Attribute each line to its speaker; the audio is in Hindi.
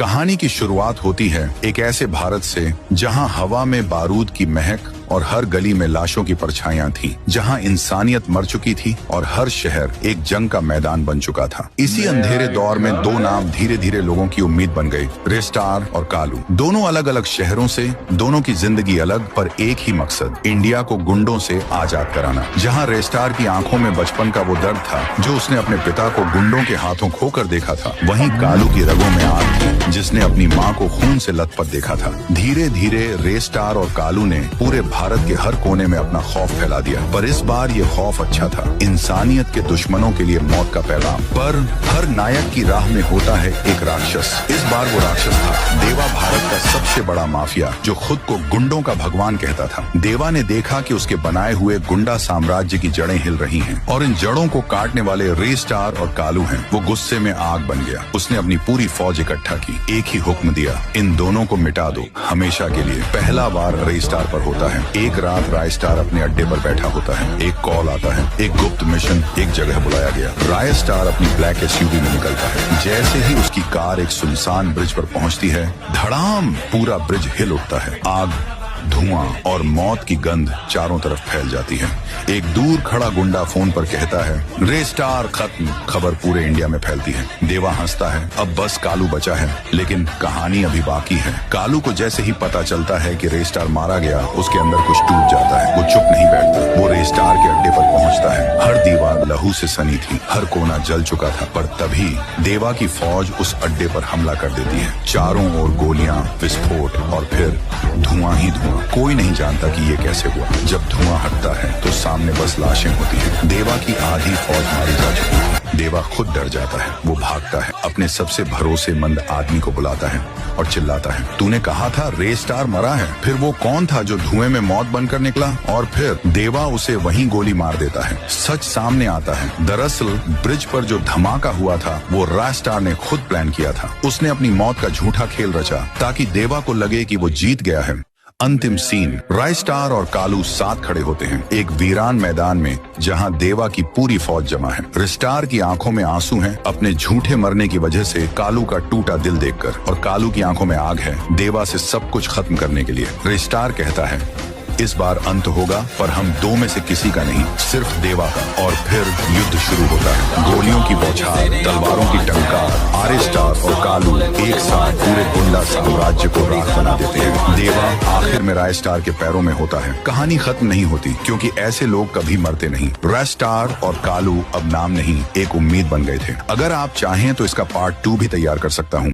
Speaker 1: कहानी की शुरुआत होती है एक ऐसे भारत से जहां हवा में बारूद की महक और हर गली में लाशों की परछाइयां थीं, जहां इंसानियत मर चुकी थी और हर शहर एक जंग का मैदान बन चुका था। इसी अंधेरे दौर में दो नाम धीरे धीरे लोगों की उम्मीद बन गए, रेस्टार और कालू। दोनों अलग अलग शहरों से, दोनों की जिंदगी अलग, पर एक ही मकसद, इंडिया को गुंडों से आजाद कराना। जहां रेस्टार की आंखों में बचपन का वो दर्द था जो उसने अपने पिता को गुंडों के हाथों खोकर देखा था, वहीं कालू की रगों में आग थी जिसने अपनी माँ को खून से लथपथ देखा था। धीरे धीरे रेस्टार और कालू ने पूरे भारत के हर कोने में अपना खौफ फैला दिया, पर इस बार ये खौफ अच्छा था, इंसानियत के दुश्मनों के लिए मौत का पैगाम। पर हर नायक की राह में होता है एक राक्षस। इस बार वो राक्षस था देवा, भारत का सबसे बड़ा माफिया जो खुद को गुंडों का भगवान कहता था। देवा ने देखा कि उसके बनाए हुए गुंडा साम्राज्य की जड़ें हिल रही हैं और इन जड़ों को काटने वाले रेस्टार और कालू हैं। वो गुस्से में आग बन गया। उसने अपनी पूरी फौज इकट्ठा की, एक ही हुक्म दिया, इन दोनों को मिटा दो हमेशा के लिए। पहला वार रेस्टार पर होता है। एक रात रायस्टार अपने अड्डे पर बैठा होता है। एक कॉल आता है, एक गुप्त मिशन, एक जगह बुलाया गया। रायस्टार अपनी ब्लैक एसयूवी में निकलता है। जैसे ही उसकी कार एक सुनसान ब्रिज पर पहुंचती है, धड़ाम, पूरा ब्रिज हिल उठता है। आग, धुआं और मौत की गंध चारों तरफ फैल जाती है। एक दूर खड़ा गुंडा फोन पर कहता है, रेस्टार खत्म। खबर पूरे इंडिया में फैलती है। देवा हंसता है, अब बस कालू बचा है। लेकिन कहानी अभी बाकी है। कालू को जैसे ही पता चलता है कि रेस्टार मारा गया, उसके अंदर कुछ टूट जाता है। वो चुप नहीं बैठता। वो रेस्टार के अड्डे पर पहुंचता है। हर दीवार लहू से सनी थी, हर कोना जल चुका था। पर तभी देवा की फौज उस अड्डे पर हमला कर देती है। चारों ओर गोलियां, विस्फोट और फिर धुआं ही धुआं। कोई नहीं जानता कि ये कैसे हुआ। जब धुआं हटता है तो सामने बस लाशें होती हैं। देवा की आधी फौज मारी जा चुकी है। देवा खुद डर जाता है। वो भागता है, अपने सबसे भरोसेमंद आदमी को बुलाता है और चिल्लाता है, तूने कहा था रेस्टार मरा है। फिर वो कौन था जो धुएं में मौत बनकर निकला? और फिर देवा उसे वहीं गोली मार देता है। सच सामने आता है। दरअसल ब्रिज पर जो धमाका हुआ था वो रेस्टार ने खुद प्लान किया था। उसने अपनी मौत का झूठा खेल रचा ताकि देवा को लगे कि वो जीत गया है। अंतिम सीन, रायस्टार और कालू साथ खड़े होते हैं एक वीरान मैदान में जहां देवा की पूरी फौज जमा है। रेस्टार की आंखों में आंसू हैं अपने झूठे मरने की वजह से, कालू का टूटा दिल देखकर, और कालू की आंखों में आग है देवा से सब कुछ खत्म करने के लिए। रेस्टार कहता है, इस बार अंत होगा, पर हम दो में से किसी का नहीं, सिर्फ देवा का। और फिर युद्ध शुरू होता है। गोलियों की बौछार, तलवारों की टंकार, रेस्टार और कालू एक साथ पूरे गुंडा साम्राज्य को राख बना देते हैं। देवा आखिर में रायस्टार के पैरों में होता है। कहानी खत्म नहीं होती क्योंकि ऐसे लोग कभी मरते नहीं। रेस्टार और कालू अब नाम नहीं, एक उम्मीद बन गए थे। अगर आप चाहें तो इसका पार्ट 2 भी तैयार कर सकता हूँ।